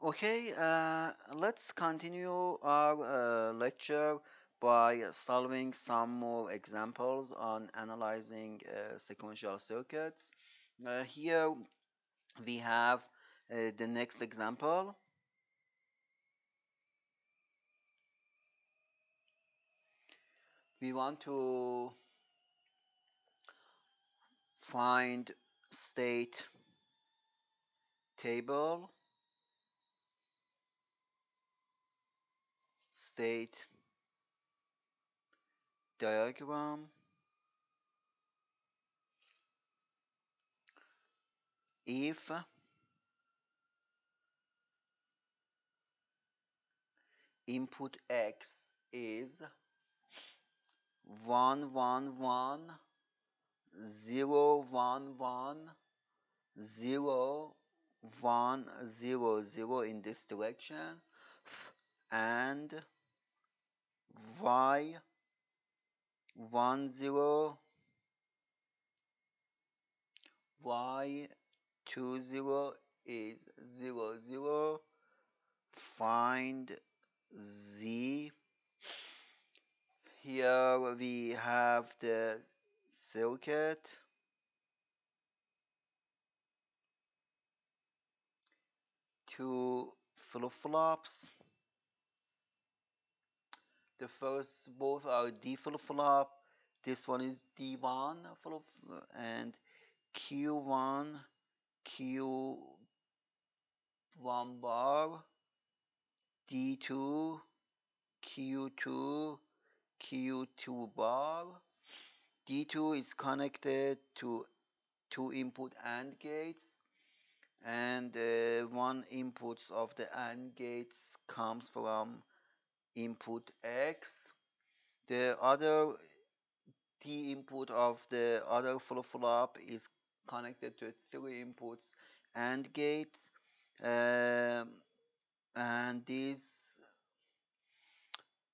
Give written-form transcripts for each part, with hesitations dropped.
Okay, let's continue our lecture by solving some more examples on analyzing sequential circuits. Here we have the next example. We want to find state table, state diagram if input x is 1 1 1 0 1 1 0 1 0 0 in this direction and y 1 0 y 2 0 is 0 0. Find z. Here we have the circuit, two flip-flops. The first, both are D flip-flop. This one is D1 flip and Q1, Q1 bar, D2, Q2, Q2 bar. D2 is connected to two input AND gates, and one inputs of the AND gates comes from input X. The other T input of the other flip-flop is connected to three inputs AND gates, and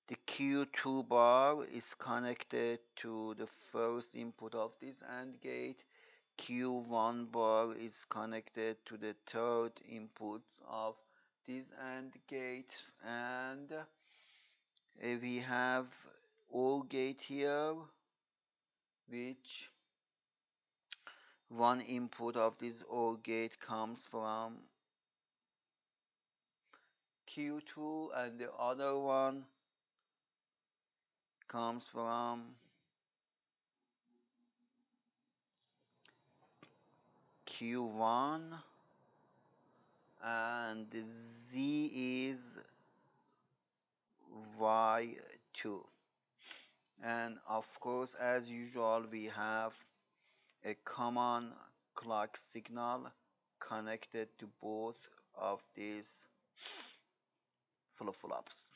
the Q2 bar is connected to the first input of this AND gate. Q1 bar is connected to the third input of this AND gate, and we have OR gate here, which one input of this OR gate comes from Q2 and the other one comes from Q1, and Z is Y2. And of course, as usual, we have a common clock signal connected to both of these flip-flops.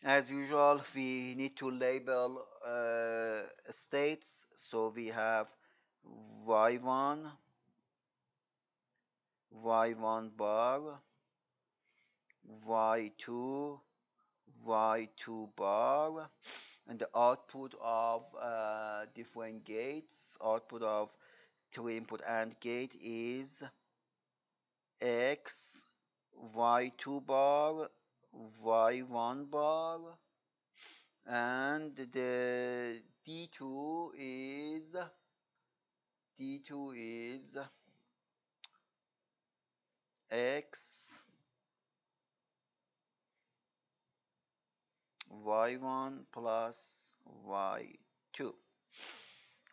As usual, we need to label states. So we have y1, y1 bar, y2, y2 bar, and the output of different gates, output of three input AND gate is x, y2 bar, y1 bar, and the D2 is x, y1 plus y2.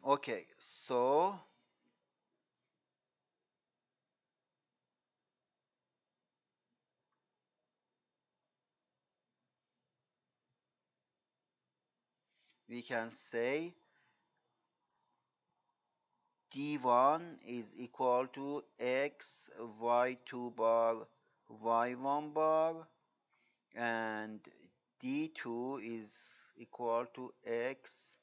Okay, so we can say D1 is equal to x, y2 bar, y1 bar, and D2 is equal to x,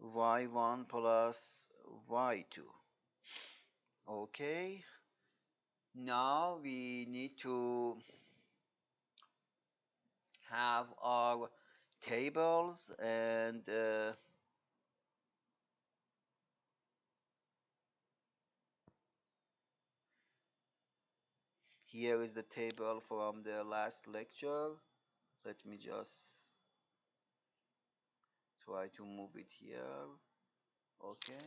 y1 plus y2. Okay, now we need to have our tables, and Here is the table from the last lecture. Let me just try to move it here. Okay.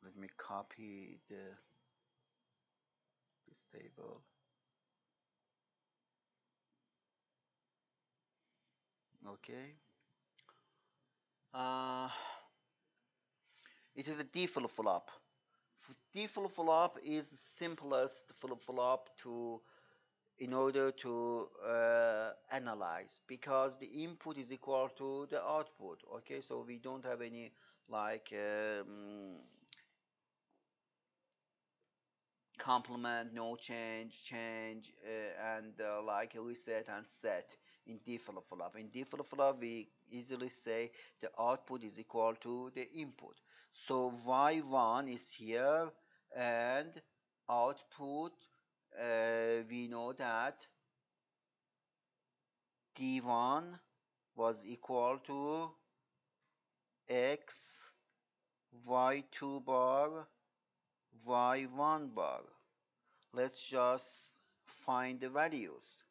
Let me copy this table. Okay. Uh, it is a D flip-flop. D flip-flop is the simplest flip-flop to in order to analyze, because the input is equal to the output. Okay, so we don't have any like complement, no change, change, and like reset and set in D flip-flop. In D flip-flop, we easily say the output is equal to the input. So Y1 is here, and output, we know that D1 was equal to X, Y2 bar, Y1 bar. Let's just find the values.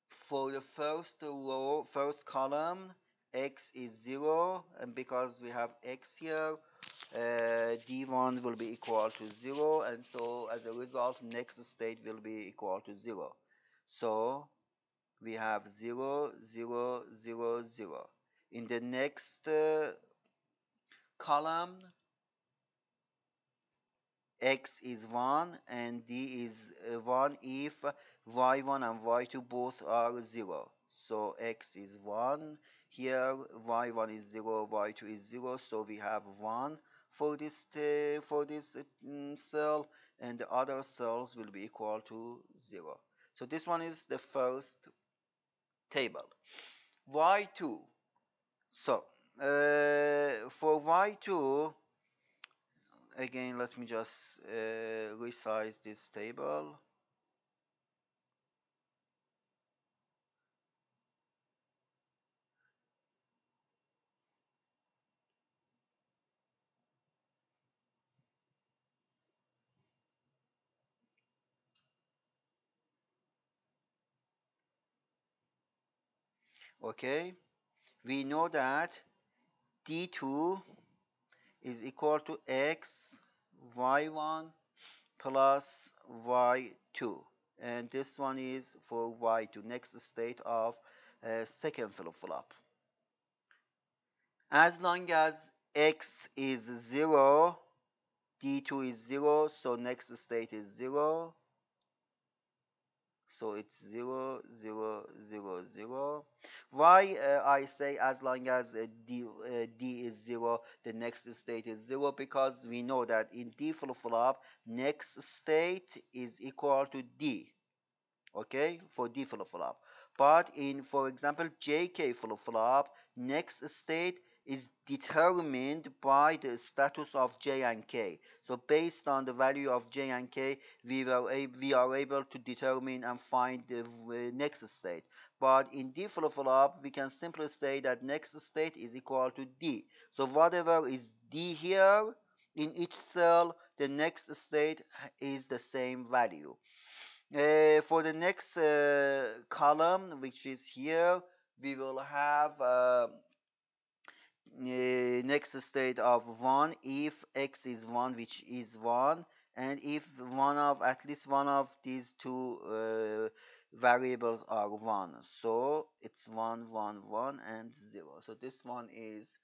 For the first row, first column, X is 0, and because we have X here, D1 will be equal to 0, and so as a result, next state will be equal to 0. So we have 0, 0, 0, 0. In the next column, X is 1 and D is 1 if Y1 and Y2 both are 0. So X is 1 here, Y1 is 0, Y2 is 0, so we have 1 for this cell, and the other cells will be equal to 0. So this one is the first table. Y2. So for Y2, again, let me just resize this table. Okay, we know that D2 is equal to X Y1 plus Y2, and this one is for Y2, next state of second flip-flop. As long as X is 0, D2 is 0, so next state is 0. So it's 0, 0, 0, 0. Why I say as long as D is 0, the next state is 0? Because we know that in D flip-flop, next state is equal to D. Okay, for D flip-flop. But in, for example, JK flip-flop, next state is determined by the status of J and K. So based on the value of J and K, we are able to determine and find the next state. But in D flip-flop, we can simply say that next state is equal to D. So whatever is D here in each cell, the next state is the same value. For the next column, which is here, we will have next state of 1 if X is 1, which is 1, and if one of, at least one of these two variables are 1. So it's 1, 1, 1, and 0. So this one is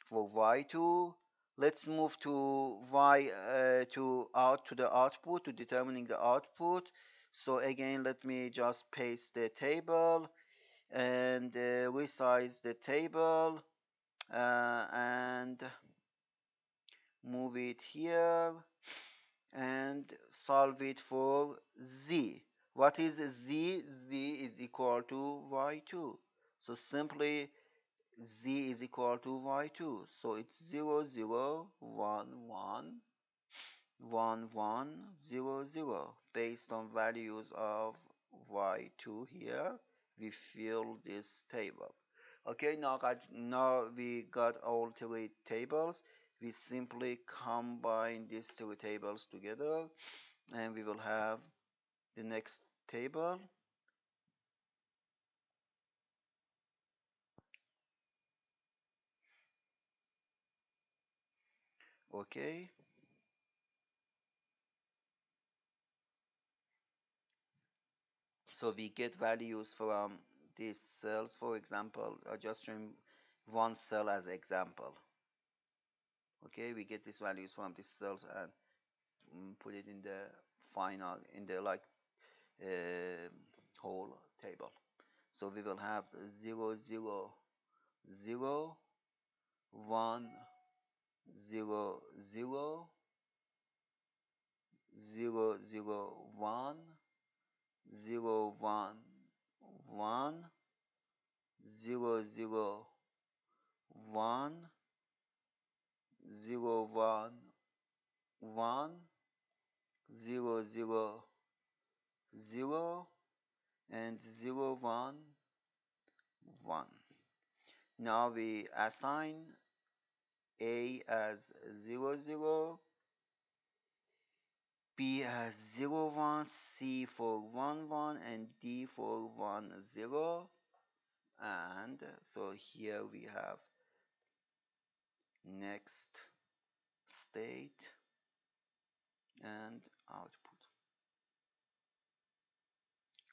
for Y2. Let's move to to the output, to determining the output. So again, let me just paste the table and resize the table and move it here and solve it for Z. What is Z? Z is equal to Y2. So simply Z is equal to Y2. So it's 0, 0, 1, 1, 1, 1, 0, 0. Based on values of Y2 here, we fill this table. Okay, now we got all three tables. We simply combine these three tables together and we will have the next table. Okay, so we get values from these cells. For example, I just showing one cell as example. Okay, we get these values from these cells and put it in the final, in the like uh, whole table. So we will have 0 0 0 1 0 0 0 0 1 0 1 1 0 0 1 0 1 1 0 0 0 and 0 1 1. Now we assign A as 0 0, B as 0 1, C for 1 1 and D for 1 0. And so here we have next state and output.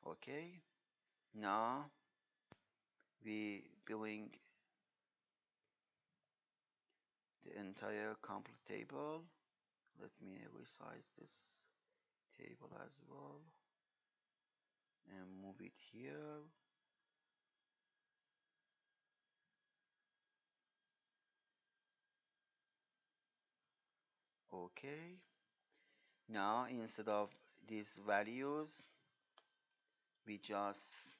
Okay, now we bring the entire complete table. Let me resize this table as well and move it here. Okay, now instead of these values we just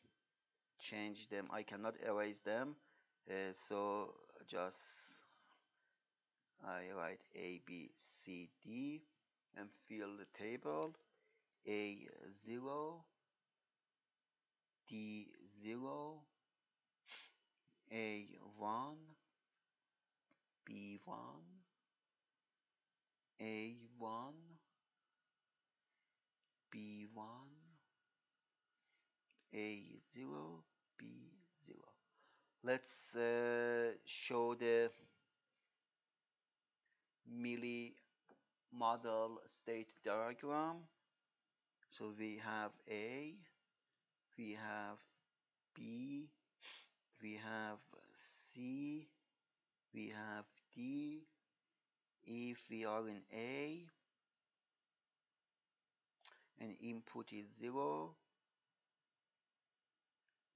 change them. I cannot erase them, so just I write A B C D and fill the table. A0, D0, A1, B1, A1, B1, A0, B0. Let's show the Mealy model state diagram. So we have A, we have B, we have C, we have D. If we are in A and input is 0,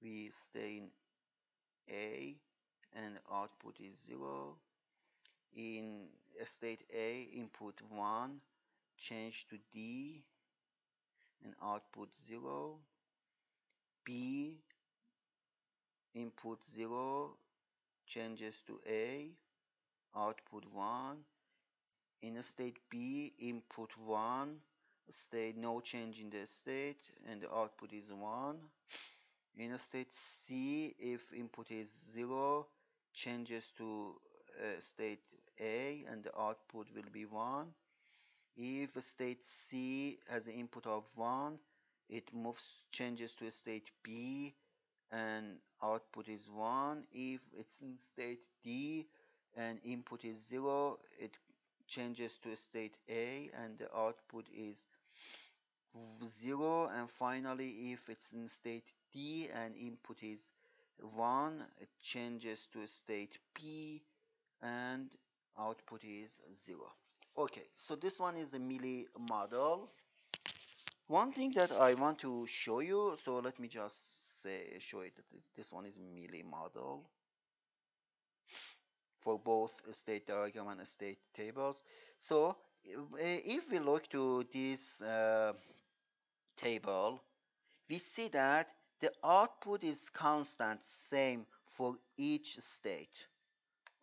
we stay in A and output is 0. In state A, input 1, change to D and output 0. B, input 0, changes to A, output 1. In state B, input 1, state no change in the state and the output is 1. In state C, if input is 0, changes to state A and the output will be 1. If state C has an input of 1, it changes to state B and output is 1. If it's in state D and input is 0, it changes to state A and the output is 0. And finally, if it's in state D and input is 1, it changes to state P and output is 0. Okay, so this one is the Mealy model. One thing that I want to show you, so let me just show it that this one is Mealy model for both state diagram and state tables. So if we look to this table, we see that the output is constant, same for each state.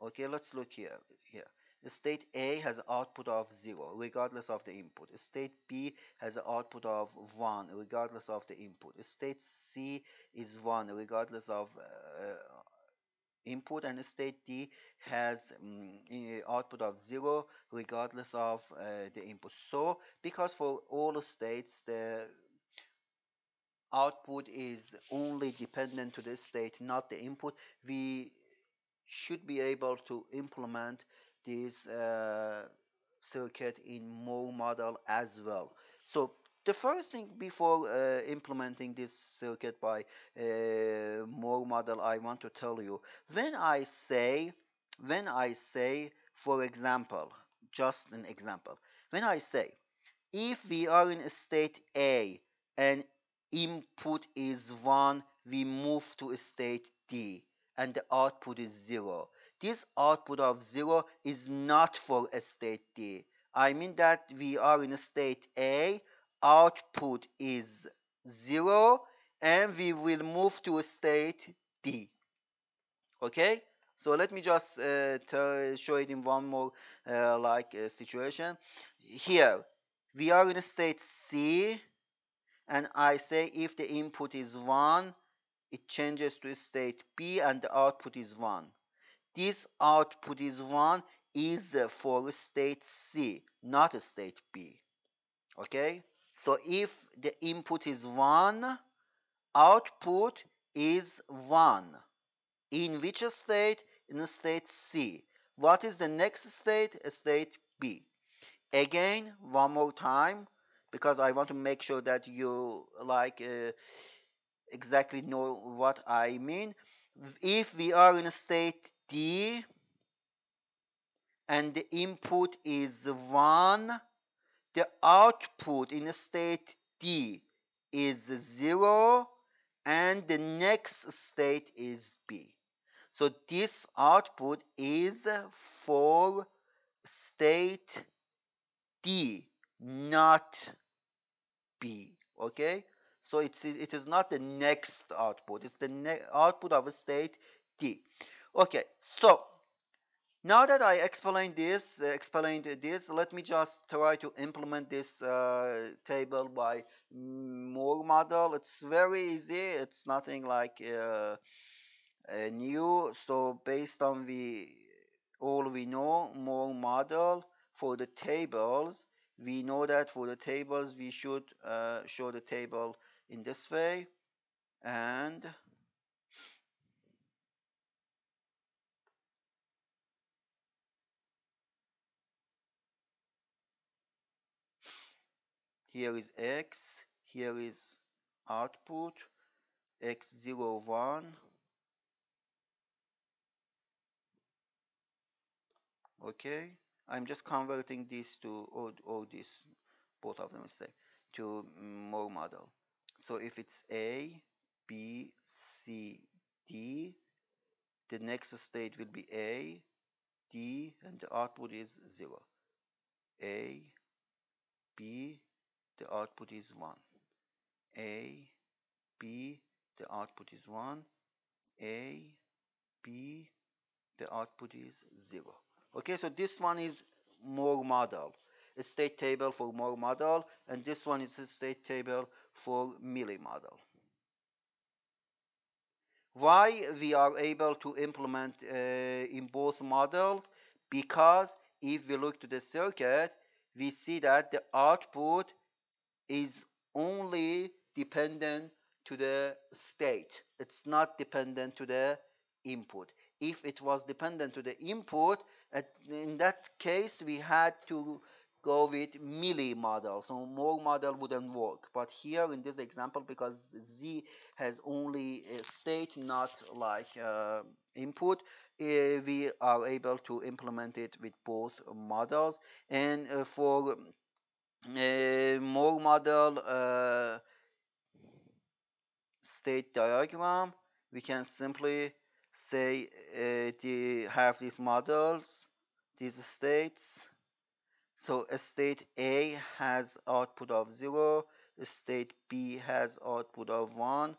Okay, let's look here. State A has output of 0 regardless of the input. State B has an output of 1 regardless of the input. State C is 1 regardless of input, and state D has output of 0 regardless of the input. So because for all states the output is only dependent to the state, not the input, we should be able to implement this circuit in Moore model as well. So the first thing before implementing this circuit by Moore model, I want to tell you, when I say, for example, just an example, when I say if we are in a state A and input is 1, we move to a state D and the output is 0. This output of 0 is not for a state D. I mean that we are in a state A, output is 0, and we will move to a state D. Okay? So let me just show it in one more situation. Here, we are in a state C, and I say if the input is 1, it changes to state B and the output is 1. This output is 1 is for state C, not state B. Okay? So if the input is 1, output is 1. In which state? In state C. What is the next state? State B. Again, one more time, because I want to make sure that you exactly know what I mean. If we are in state D and the input is 1, the output in state D is 0 and the next state is B. So this output is for state D, not B. Okay? So it is not the next output. It's the output of a state D. Okay, so now that I explained this, let me just try to implement this table by Moore model. It's very easy. It's nothing like new. So based on all we know, Moore model for the tables, we know that for the tables we should show the table in this way, and here is x, here is output x0 1. Okay, I'm just converting this to all this, both of them say, to Moore model. So if it's A, B, C, D, the next state will be A, D, and the output is 0. A, B, the output is 1. A, B, the output is 1. A, B, the output is 0. Okay, so this one is Moore model, a state table for Moore model, and this one is a state table for Mealy model. Why we are able to implement in both models? Because if we look to the circuit, we see that the output is only dependent to the state. It's not dependent to the input. If it was dependent to the input, in that case we had to go with Mealy model. So Moore model wouldn't work. But here in this example, because Z has only a state, not like input, we are able to implement it with both models. And for Moore model state diagram, we can simply say have these models, these states. So a state A has output of 0, a state B has output of 1,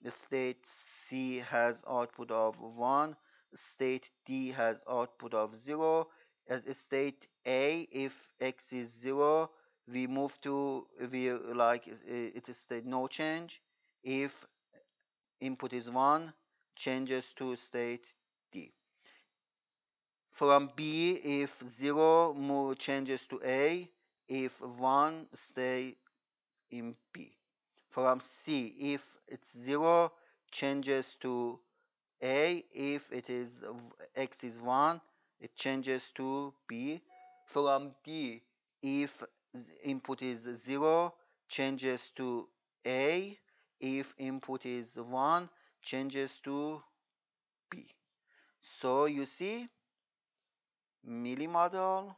the state C has output of 1, state D has output of 0. As a state A, if x is 0, we move to, it is state no change. If input is 1, changes to state D. From B, if 0 changes to A, if 1 stay in B. From C, if it's 0 changes to A, if it is X is 1, it changes to B. From D, if input is 0 changes to A, if input is 1 changes to B. So you see, milli model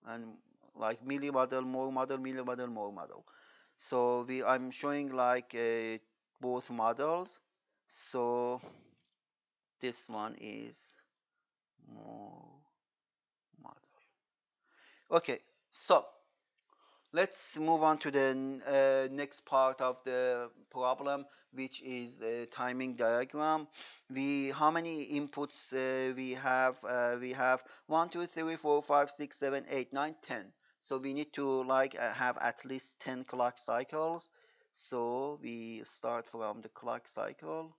and like milli model, more model, milli model, more model. So I'm showing like both models. So this one is more model. Okay, so let's move on to the next part of the problem, which is a timing diagram. How many inputs we have? We have 1, 2, 3, 4, 5, 6, 7, 8, 9, 10. So we need to like have at least 10 clock cycles. So we start from the clock cycle,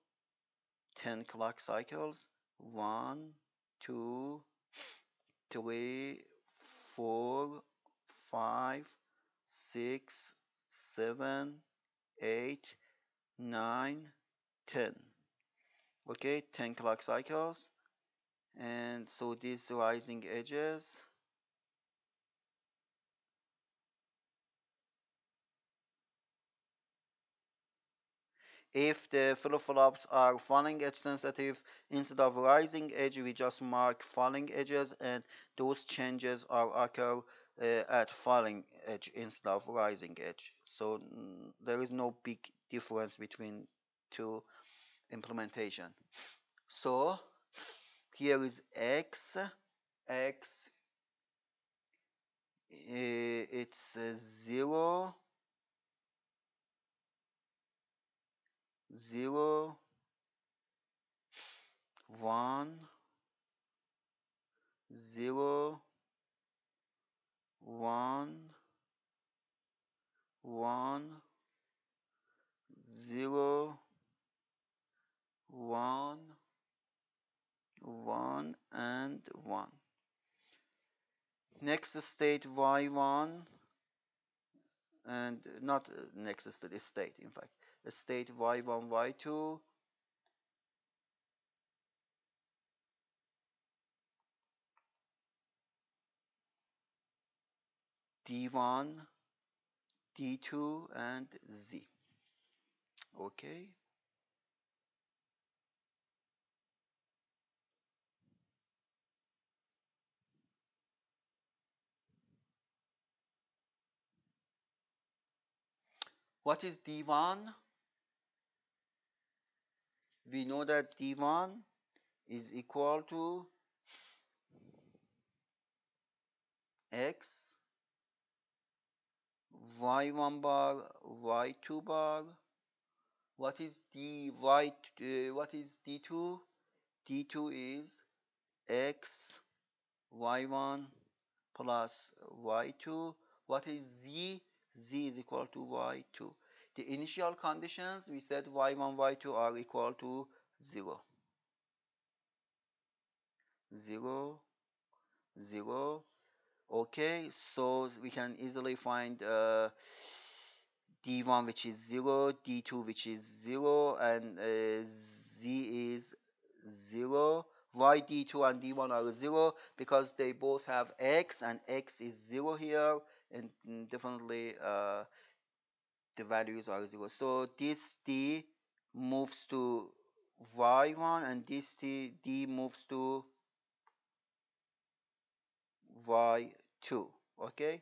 10 clock cycles. 1, 2, 3, 4, 5, 6, 7, 8, 9, 10. Okay, 10 clock cycles. And so these rising edges, if the flip-flops are falling edge sensitive, instead of rising edge, we just mark falling edges, and those changes are occur at falling edge instead of rising edge. So there is no big difference between two implementation. So here is X. X, it's 0, 0, 1, 0, 1, 1, 0, 1, 1, and 1. Next state y1, and not next state, in fact, state y1, y2, d1, d2, and z. Okay. What is d1? We know that d1 is equal to x, y1 bar, y2 bar. What is what is d2? d2 is x, y1 plus y2. What is z? Z is equal to y2. The initial conditions, we said y1, y2 are equal to 0. 0, 0. Okay, so we can easily find d1 which is 0, d2 which is 0, and z is 0. Why d2 and d1 are 0? Because they both have x, and x is 0 here, and definitely the values are 0. So this d moves to y1, and this d moves to y2. Okay,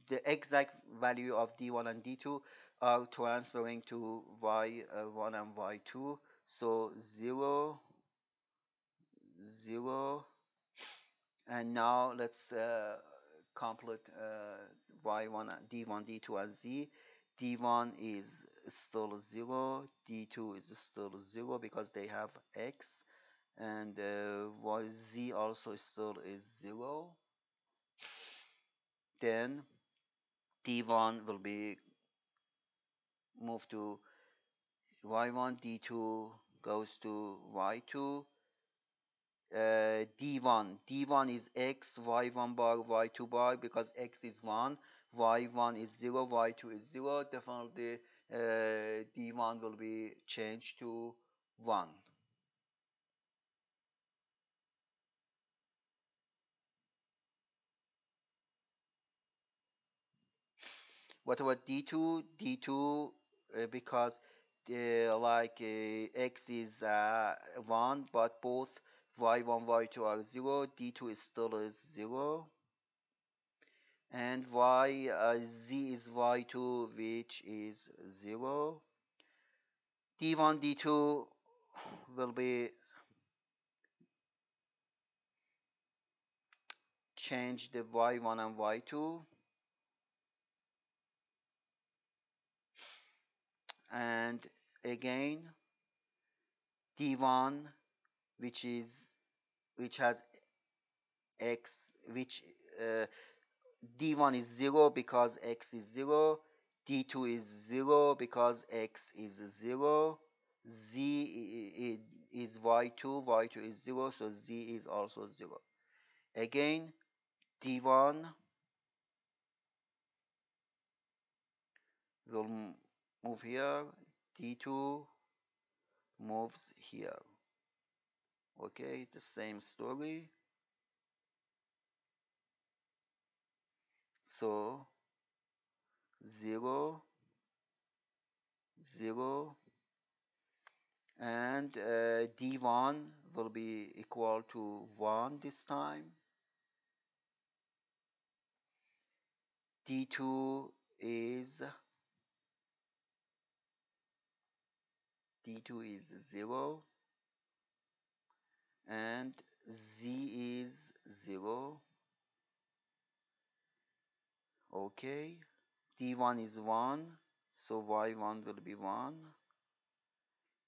the exact value of d1 and d2 are transferring to y1 and y2. So 0, 0, and now let's complete y1, d1, d2, and z. d1 is still 0, d2 is still 0 because they have x, and z also still is 0. Then d1 will be moved to y1, d2 goes to y2. D1 is x, y1 bar, y2 bar, because x is 1, y1 is 0, y2 is 0. Definitely D1 will be changed to 1. What about D2? D2, because x is 1, but both y1, y2 are 0, D2 is still is 0. And z is y2, which is 0. D1, D2 will be change the y1 and y2. And again, D1, which has x, which uh, D1 is 0 because x is 0, D2 is 0 because x is 0, z is y2, y2 is 0, so z is also 0. Again, D1 will move here, D2 moves here. Okay, the same story. So 0, 0, and D1 will be equal to 1 this time. D2 is D2 is 0 and Z is 0. Okay, D1 is 1, so Y1 will be 1.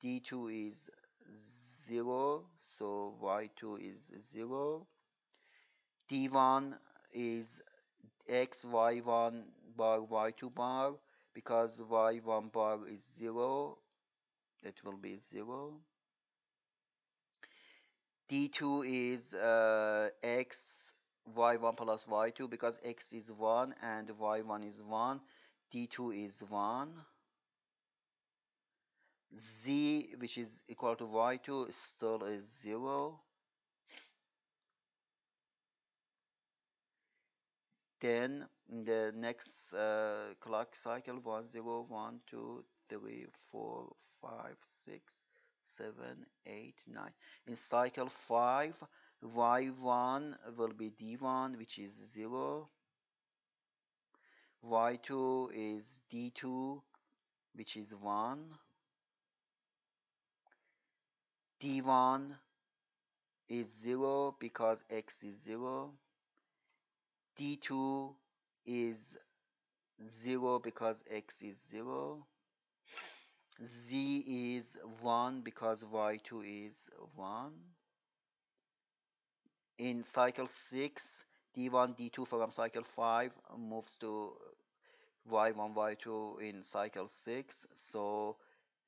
D2 is 0, so Y2 is 0. D1 is X Y1 bar Y2 bar, because Y1 bar is 0, it will be 0. D2 is x y1 plus y2, because x is 1 and y1 is 1. D2 is 1. Z, which is equal to y2, still is 0. Then in the next clock cycle, 1, 0, 1, 2, 3, 4, 5, 6, 7, 8, 9. In cycle 5, y1 will be d1, which is 0. Y2 is D2, which is 1. D1 is 0 because X is 0. D2 is 0 because X is 0. Z is 1 because Y2 is 1. In cycle 6, D1, D2 from cycle 5 moves to Y1, Y2 in cycle 6. So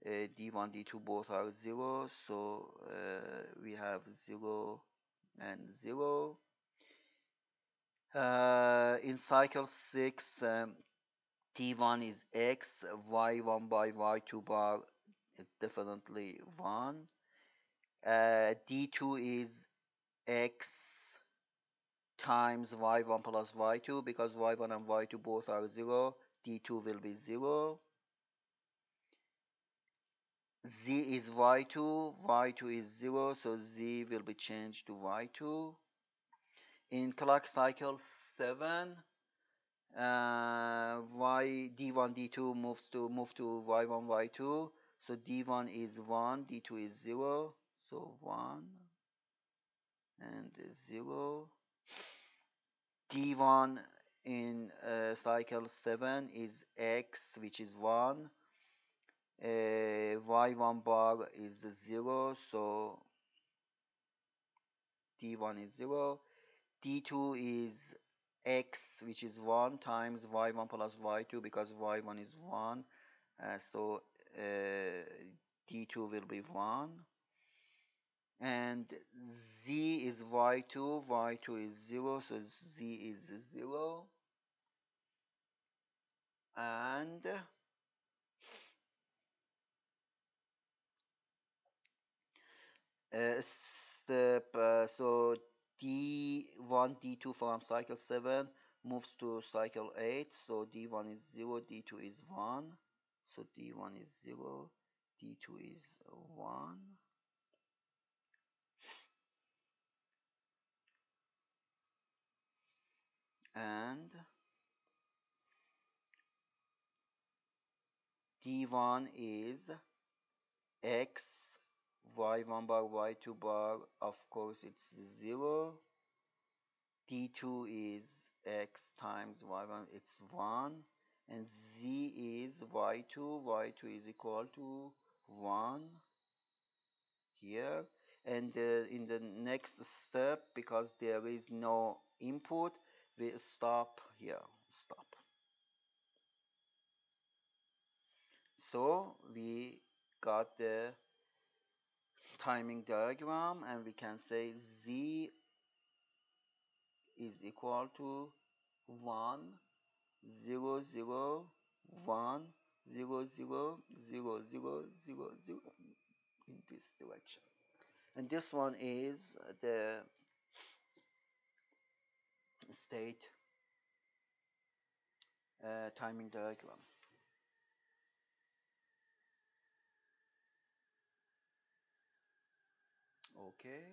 D1, D2 both are 0, so we have 0 and 0. In cycle 6, D1 is X, Y1 by Y2 bar is definitely 1. D2 is X times Y1 plus Y2, because Y1 and Y2 both are 0, D2 will be 0. Z is y2, y2 is 0, so z will be changed to y2. In clock cycle 7, d1, d2 move to y1, y2, so d1 is 1, d2 is 0, so 1 and 0. D1 in cycle 7 is x, which is 1. Y1 bar is 0, so D1 is 0. D2 is x, which is 1 times y1 plus y2, because y1 is 1. So d2 will be 1, and z is y2, y2 is 0, so z is 0, and so d1 d2 from cycle 7 moves to cycle 8, so d1 is 0, d2 is 1, so d1 is 0, d2 is 1, and d1 is x, y1 bar, y2 bar, of course it's 0, d2 is x times y1, it's 1, and z is y2, y2 is equal to 1 here. And in the next step, because there is no input, we stop here, stop. So we got the timing diagram, and we can say z is equal to 1, 0, 0, 1, 0, 0, 0, 0, 0, 0 in this direction. And this one is the state timing diagram. Okay.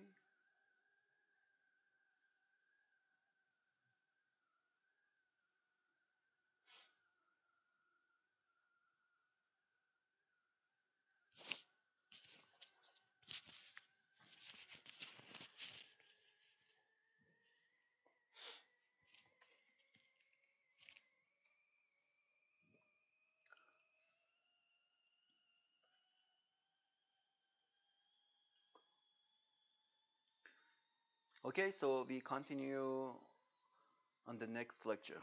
Okay, so we continue on the next lecture.